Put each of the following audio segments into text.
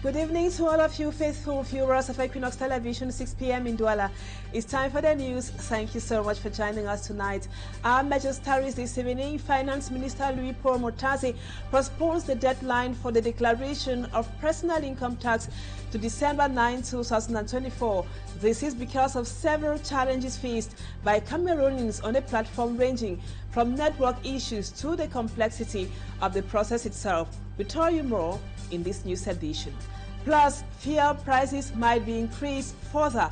Good evening to all of you faithful viewers of Equinoxe Television, 6 p.m. in Douala. It's time for the news. Thank you so much for joining us tonight. Our major stories this evening: Finance Minister Louis Paul Motazi postpones the deadline for the declaration of personal income tax to December 9, 2024. This is because of several challenges faced by Cameroonians on a platform ranging from network issues to the complexity of the process itself. We'll tell you more in this news edition. Plus, fuel prices might be increased further.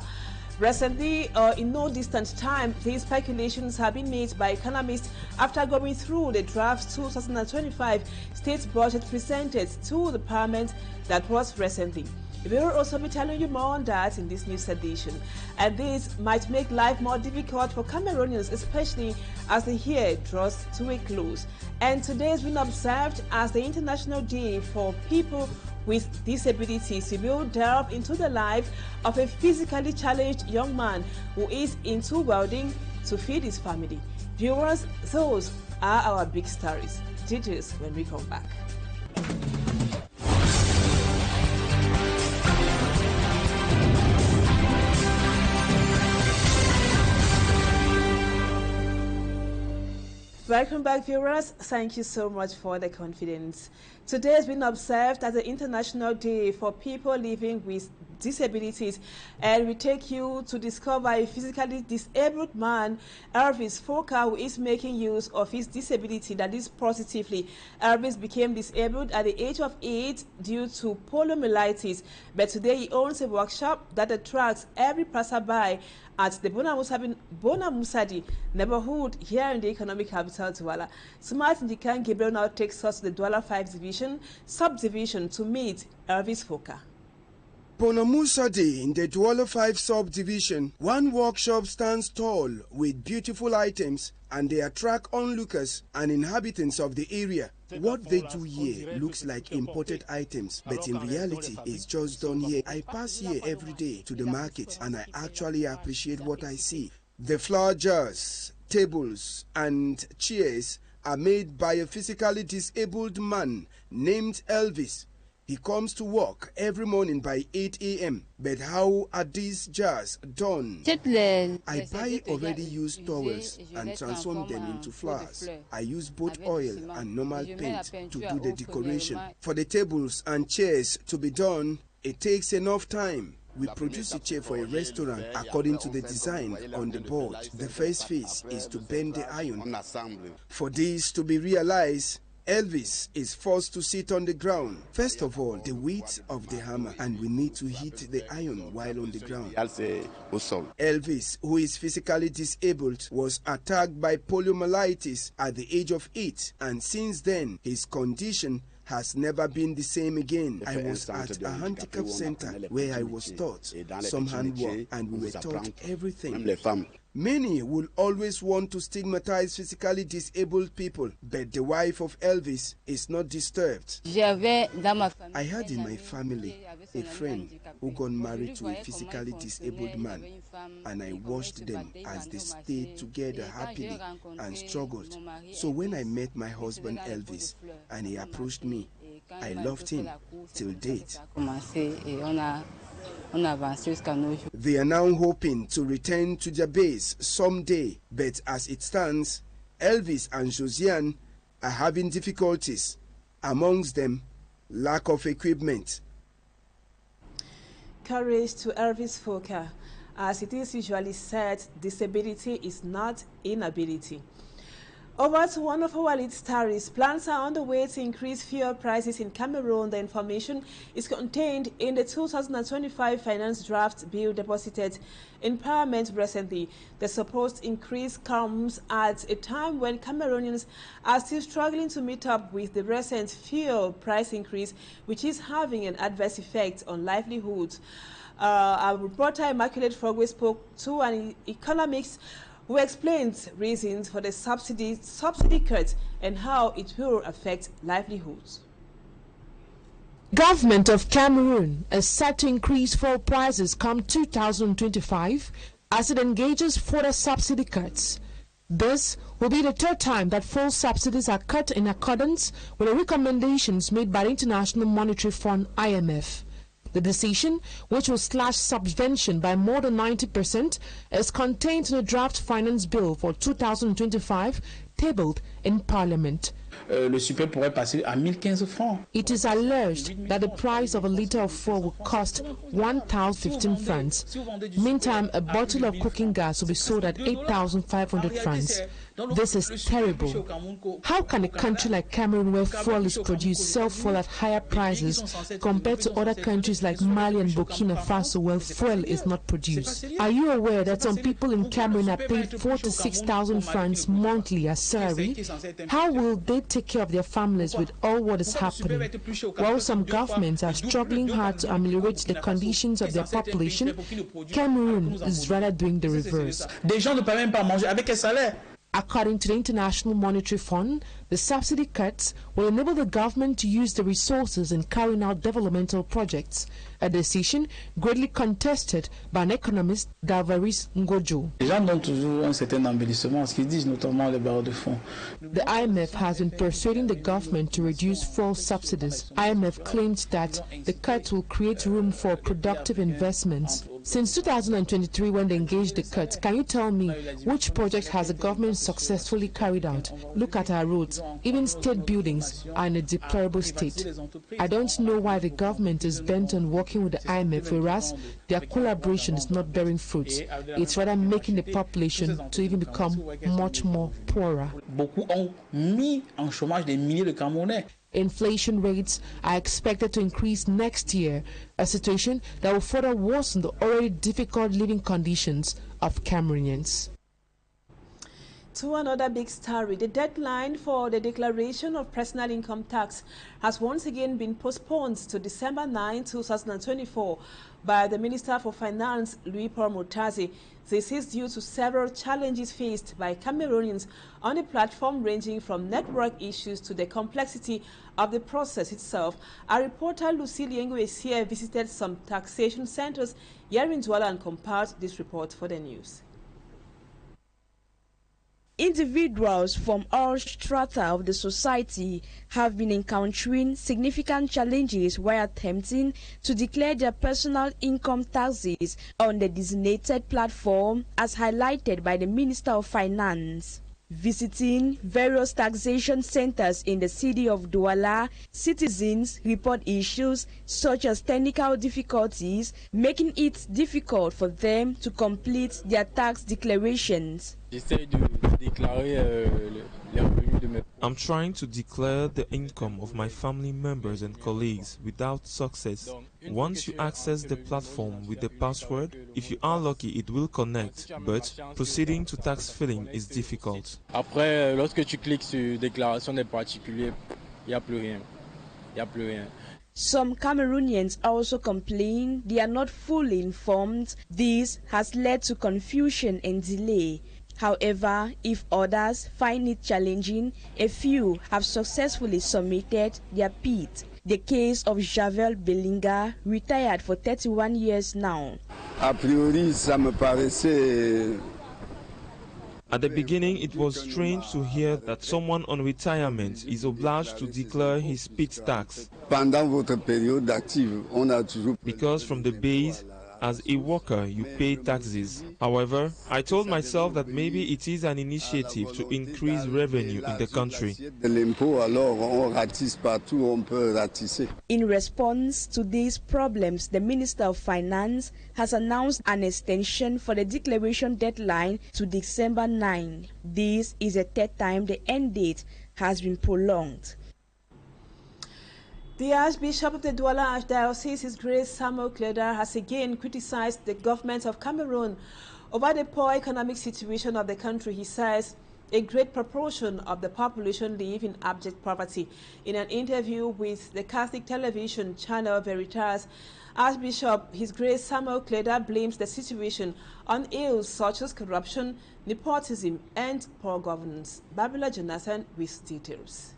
Recently, in no distant time, these speculations have been made by economists after going through the draft 2025 state budget presented to the Parliament that was recently. We will also be telling you more on that in this news edition. And this might make life more difficult for Cameroonians, especially as the year draws to a close. And today has been observed as the International Day for People with Disabilities. We will delve into the life of a physically challenged young man who is into welding to feed his family. Viewers, those are our big stories. Details when we come back. Welcome back, viewers. Thank you so much for the confidence. Today has been observed as the International Day for People living with disabilities, and we take you to discover a physically disabled man, Elvis Foka, who is making use of his disability, that is positively. Elvis became disabled at the age of 8 due to poliomyelitis, but today he owns a workshop that attracts every passerby at the Bona Musadi neighborhood here in the economic capital, Douala. Smart Ndikan Gabriel now takes us to the Douala 5 division, subdivision, to meet Elvis Foka. Bona Musadi in the Douala 5 subdivision, one workshop stands tall with beautiful items, and they attract onlookers and inhabitants of the area. What they do here looks like imported items, but in reality, it's just done here. I pass here every day to the market, and I actually appreciate what I see. The flower jars, tables, and chairs are made by a physically disabled man named Elvis. He comes to work every morning by 8 a.m. But how are these jars done? I buy already used towels and transform them into flowers. I use both oil and normal paint to do the decoration. For the tables and chairs to be done, it takes enough time. We produce a chair for a restaurant according to the design on the board. The first phase is to bend the iron. For this to be realized, Elvis is forced to sit on the ground. First of all, the weight of the hammer, and we need to hit the iron while on the ground. Elvis, who is physically disabled, was attacked by poliomyelitis at the age of 8, and since then, his condition has never been the same again. I was at a handicap center where I was taught some handwork, and we were taught everything. Many will always want to stigmatize physically disabled people, but the wife of Elvis is not disturbed. I had in my family a friend who got married to a physically disabled man, and I watched them as they stayed together happily and struggled. So when I met my husband Elvis and he approached me, I loved him till date. They are now hoping to return to their base someday, but as it stands, Elvis and Josiane are having difficulties. Amongst them, lack of equipment. Courage to Elvis Foka. As it is usually said, disability is not inability. Over to one of our lead stories. Plans are on the way to increase fuel prices in Cameroon. The information is contained in the 2025 finance draft bill deposited in Parliament recently. The supposed increase comes at a time when Cameroonians are still struggling to meet up with the recent fuel price increase, which is having an adverse effect on livelihoods. Our reporter Immaculate Fogwe spoke to an economist who explains reasons for the subsidy cut and how it will affect livelihoods. Government of Cameroon is set to increase fuel prices come 2025 as it engages further subsidy cuts. This will be the third time that fuel subsidies are cut in accordance with the recommendations made by the International Monetary Fund (IMF). The decision, which will slash subvention by more than 90%, is contained in a draft finance bill for 2025 tabled in Parliament. Le super pourrait passer à 1015 francs. It is alleged that the price of a litre of fuel will cost 1,015 francs. Meantime, a bottle of cooking gas will be sold at 8,500 francs. This is terrible. How can a country like Cameroon, where fuel is produced, sell fuel at higher prices compared to other countries like Mali and Burkina Faso, where fuel is not produced? Are you aware that some people in Cameroon are paid 4,000 to 6,000 francs monthly as salary? How will they take care of their families with all what is happening? While some governments are struggling hard to ameliorate the conditions of their population, Cameroon is rather doing the reverse. Des gens ne peuvent même pas manger avec un salaire. According to the International Monetary Fund, the subsidy cuts will enable the government to use the resources in carrying out developmental projects, a decision greatly contested by an economist, Galvaris Ngojo. Les gens donnent toujours un certain embellissement, ce qu'ils disent notamment les barreaux de fonds. The IMF has been persuading the government to reduce fuel subsidies. IMF claims that the cuts will create room for productive investments. Since 2023, when they engaged the cuts, can you tell me which project has the government successfully carried out? Look at our roads. Even state buildings are in a deplorable state. I don't know why the government is bent on working with the IMF, whereas their collaboration is not bearing fruit. It's rather making the population to even become much more poorer. Beaucoup ont mis en chômage des milliers de Camerounais. Inflation rates are expected to increase next year, a situation that will further worsen the already difficult living conditions of Cameroonians. To another big story, the deadline for the declaration of personal income tax has once again been postponed to December 9, 2024 by the Minister for Finance, Louis-Paul Murtazi. This is due to several challenges faced by Cameroonians on the platform, ranging from network issues to the complexity of the process itself. Our reporter Lucille Yenguesia visited some taxation centers here in Douala and compiled this report for the news. Individuals from all strata of the society have been encountering significant challenges while attempting to declare their personal income taxes on the designated platform, as highlighted by the Minister of Finance. Visiting various taxation centers in the city of Douala, citizens report issues such as technical difficulties, making it difficult for them to complete their tax declarations. I'm trying to declare the income of my family members and colleagues without success. Once you access the platform with the password, if you are lucky it will connect, but proceeding to tax filing is difficult. Après, lorsque tu cliques sur déclaration des particuliers, il n'y a plus rien. Il n'y a plus rien. Some Cameroonians also complain they are not fully informed. This has led to confusion and delay. However, if others find it challenging, a few have successfully submitted their PIT. The case of Javel Belinga, retired for 31 years now. A priori, ça me paraissait... At the beginning, it was strange to hear that someone on retirement is obliged to declare his PIT tax. Pendant votre période active, on a toujours... Because from the base, as a worker, you pay taxes. However, I told myself that maybe it is an initiative to increase revenue in the country. In response to these problems, the Minister of Finance has announced an extension for the declaration deadline to December 9. This is the third time the end date has been prolonged. The Archbishop of the Douala Archdiocese, His Grace Samuel Cleda, has again criticized the government of Cameroon over the poor economic situation of the country. He says a great proportion of the population live in abject poverty. In an interview with the Catholic television channel Veritas, Archbishop His Grace Samuel Cleda blames the situation on ills such as corruption, nepotism, and poor governance. Babila Jonathan with details.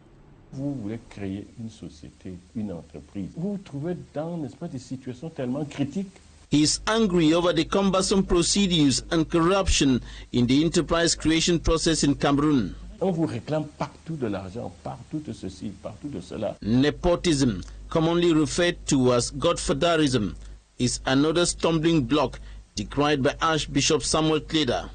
Vous voulez créer une société, une entreprise. Vous vous trouvez dans, n'est-ce pas, des situations tellement critiques. He is angry over the cumbersome procedures and corruption in the enterprise creation process in Cameroon. On vous réclame partout de l'argent, partout de ceci, partout de cela. Nepotism, commonly referred to as godfatherism, is another stumbling block decried by Archbishop Samuel Kleda.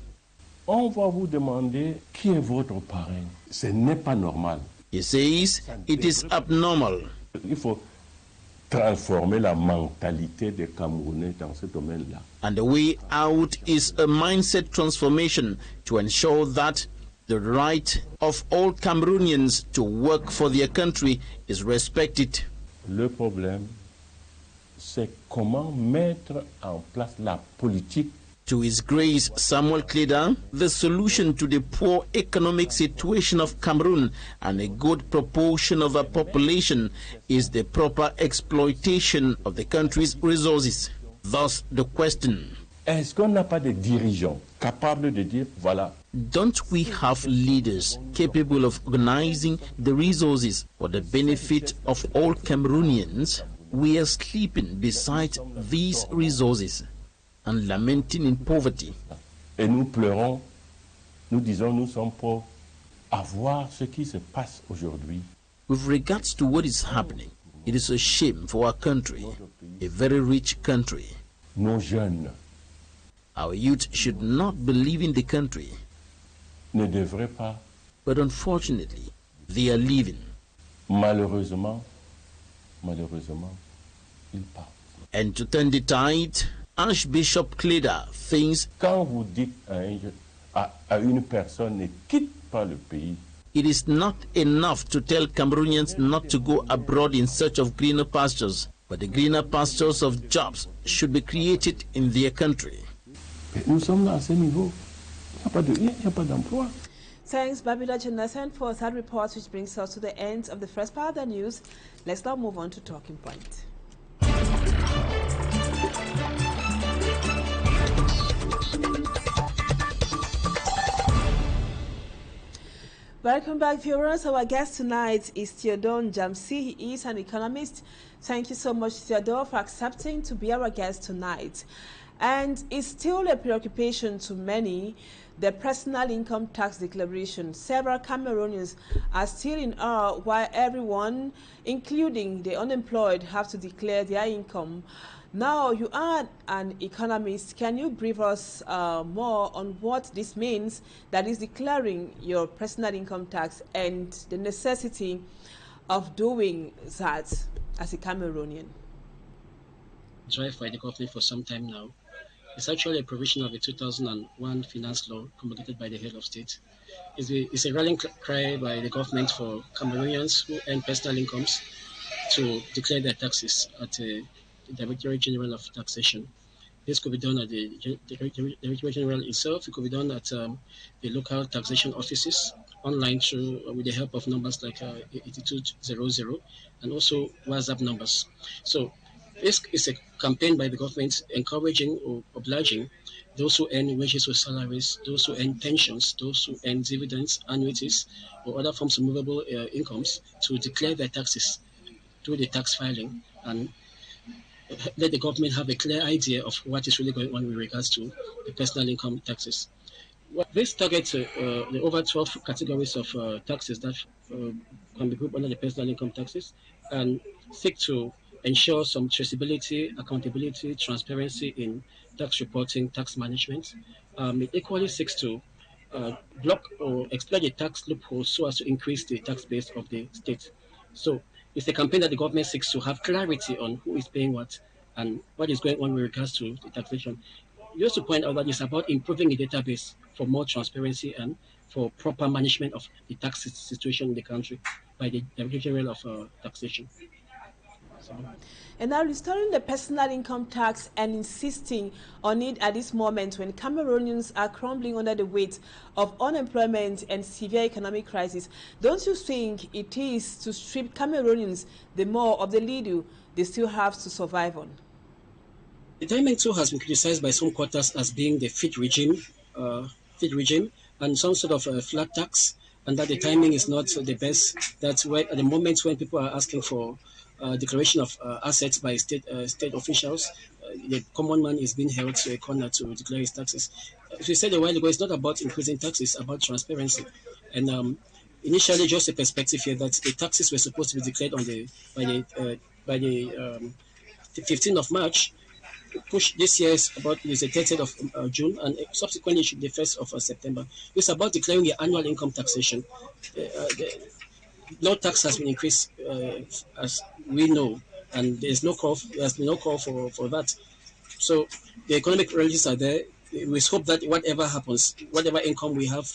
On va vous demander qui est votre parrain. Ce n'est pas normal. He says it is abnormal. Il faut transformer la mentalité des Camerounais dans ce domaine-là. And the way out is a mindset transformation to ensure that the right of all Cameroonians to work for their country is respected. Le problème, c'est comment mettre en place la politique. To His Grace Samuel Kleda, the solution to the poor economic situation of Cameroon and a good proportion of our population is the proper exploitation of the country's resources. Thus the question, est-ce qu'on n'a pas de dirigeants capables de dire, voilà. Don't we have leaders capable of organizing the resources for the benefit of all Cameroonians? We are sleeping beside these resources and lamenting in poverty. Et nous pleurons, nous disons nous sommes pauvres, à voir ce qui se passe aujourd'hui. With regards to what is happening, it is a shame for our country, a very rich country. Nos jeunes, our youth should not believe in the country, ne devraient pas. But unfortunately, they are leaving. Malheureusement, ils partent. And to turn the tide, Archbishop Kleda thinks, quand vous dites à une personne ne quitte pas le pays, it is not enough to tell Cameroonians not to go abroad in search of greener pastures, but the greener pastures of jobs should be created in their country. Nous sommes à ce niveau. Il n'y a pas d'emploi. Thanks, Babila Jonathan, for that report, which brings us to the end of the first part of the news. Let's now move on to Talking Point. Welcome back, viewers. Our guest tonight is Theodore Njamsi. He is an economist. Thank you so much, Theodore, for accepting to be our guest tonight. And it's still a preoccupation to many, the personal income tax declaration. Several Cameroonians are still in awe while everyone, including the unemployed, have to declare their income. Now, you are an economist. Can you brief us more on what this means, that is declaring your personal income tax, and the necessity of doing that as a Cameroonian? Drive by the government for some time now. It's actually a provision of the 2001 finance law promulgated by the head of state. It's a rallying cry by the government for Cameroonians who earn personal incomes to declare their taxes at the Directorate General of Taxation. This could be done at the Directorate General itself. It could be done at the local taxation offices, online through with the help of numbers like 8200 and also WhatsApp numbers. So this is a campaign by the government encouraging or obliging those who earn wages or salaries, those who earn pensions, those who earn dividends, annuities, or other forms of movable incomes to declare their taxes through the tax filing and let the government have a clear idea of what is really going on with regards to the personal income taxes. This targets the over 12 categories of taxes that can be grouped under the personal income taxes and seek to ensure some traceability, accountability, transparency in tax reporting, tax management. It equally seeks to block or exploit the tax loopholes so as to increase the tax base of the state. So it's a campaign that the government seeks to have clarity on who is paying what and what is going on with regards to the taxation. Just to point out that it's about improving the database for more transparency and for proper management of the tax situation in the country by the Director General of Taxation. And now restoring the personal income tax and insisting on it at this moment when Cameroonians are crumbling under the weight of unemployment and severe economic crisis. Don't you think it is to strip Cameroonians the more of the little they still have to survive on? The timing too has been criticized by some quarters as being the fit regime and some sort of a flat tax, and that the timing is not the best. That's why at the moment when people are asking for declaration of assets by state officials, the common man is being held to a corner to declare his taxes. As we said a while ago, it's not about increasing taxes, it's about transparency. And initially, just a perspective here that the taxes were supposed to be declared on by the 15th of March. Push this year is about the 30th of June, and subsequently the 1st of September. It's about declaring the annual income taxation. No tax has been increased as we know, and there's been no call for that. So the economic realities are there. We hope that whatever happens, whatever income we have.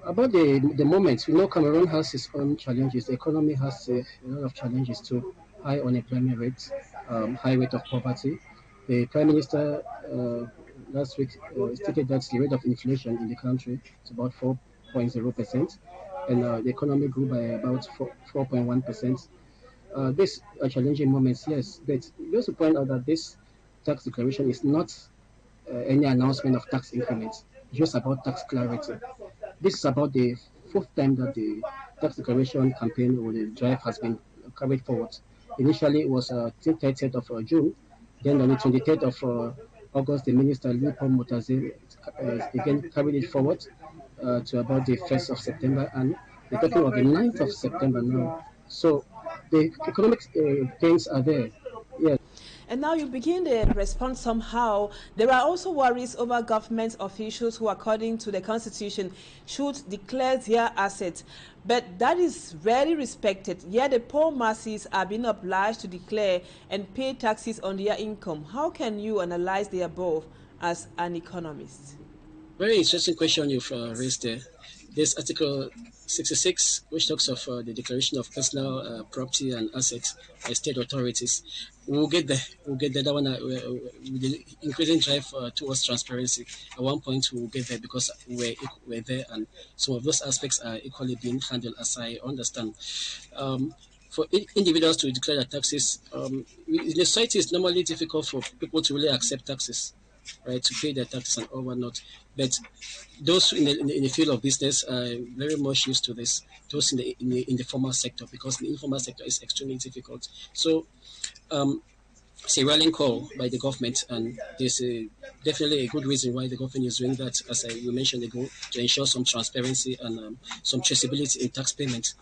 About the moment, we know Cameroon has its own challenges. The economy has a lot of challenges too. High unemployment rates, high rate of poverty. The Prime Minister last week stated that the rate of inflation in the country is about 4.0%, and the economy grew by about 4.1%. These are challenging moments, yes, but just to point out that this tax declaration is not any announcement of tax increments, just about tax clarity. This is about the fourth time that the tax declaration campaign or the drive has been carried forward. Initially, it was 30th of June. Then on the 23rd of August, the Minister Louis Motazé again carried it forward to about the 1st of September, and we're talking about the 9th of September now. So the economic things are there. Yes. And now you begin the response somehow. There are also worries over government officials who, according to the Constitution, should declare their assets. But that is rarely respected, yet the poor masses are being obliged to declare and pay taxes on their income. How can you analyze the above as an economist? Very interesting question you've raised there. This Article 66, which talks of the declaration of personal property and assets by state authorities. We'll get there. We'll get there. That one, with the increasing drive towards transparency, at one point we'll get there because we're there, and some of those aspects are equally being handled, as I understand. For individuals to declare their taxes, in the society, it's normally difficult for people to really accept taxes, right, to pay their taxes and all whatnot. But those in the field of business are very much used to this. Those in the formal sector, because the informal sector is extremely difficult. So it's a rallying call by the government, and there's definitely a good reason why the government is doing that, as we mentioned ago, to ensure some transparency and some traceability in tax payment.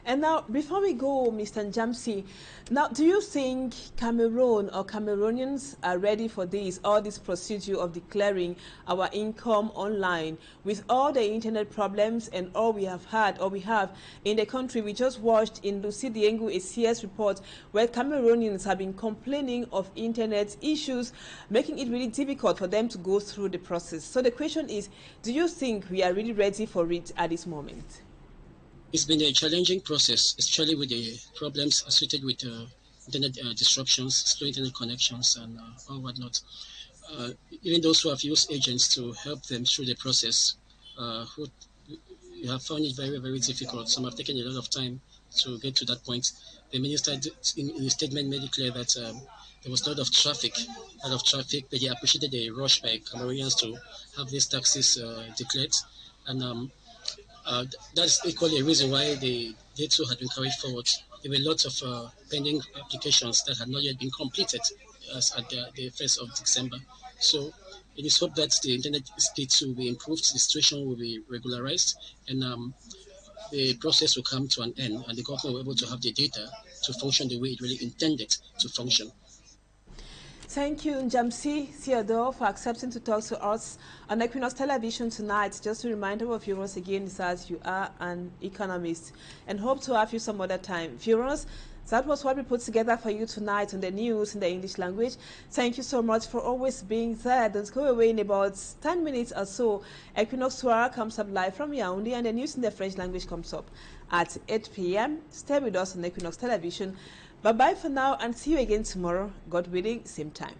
And now, before we go, Mr. Njamsi, now, do you think Cameroon or Cameroonians are ready for all this procedure of declaring our income online with all the internet problems and all we have had or we have in the country? We just watched in Lucy Diengu a CS report where Cameroonians have been complaining of internet issues, making it really difficult for them to go through the process. So the question is, do you think we are really ready for it at this moment? It's been a challenging process, especially with the problems associated with internet disruptions, slow internet connections, and all whatnot. Even those who have used agents to help them through the process, who have found it very, very difficult. Some have taken a lot of time to get to that point. The minister, in his statement, made it clear that there was a lot of traffic, but he appreciated the rush by Cameroonians to have these taxes declared, and that's equally a reason why the day 2 had been carried forward. There were lots of pending applications that had not yet been completed at the 1st of December. So it is hoped that the internet speeds will be improved, the situation will be regularized, and the process will come to an end, and the government will be able to have the data to function the way it really intended to function. Thank you, Njamsi Theodore, for accepting to talk to us on Equinoxe Television tonight. Just to remind our viewers again, as you are an economist, and hope to have you some other time. Viewers, that was what we put together for you tonight on the news in the English language. Thank you so much for always being there. Don't go away. In about 10 minutes or so, Equinoxe Soir comes up live from Yaoundé, and the news in the French language comes up at 8 p.m. Stay with us on Equinoxe Television. Bye-bye for now, and see you again tomorrow, God willing, same time.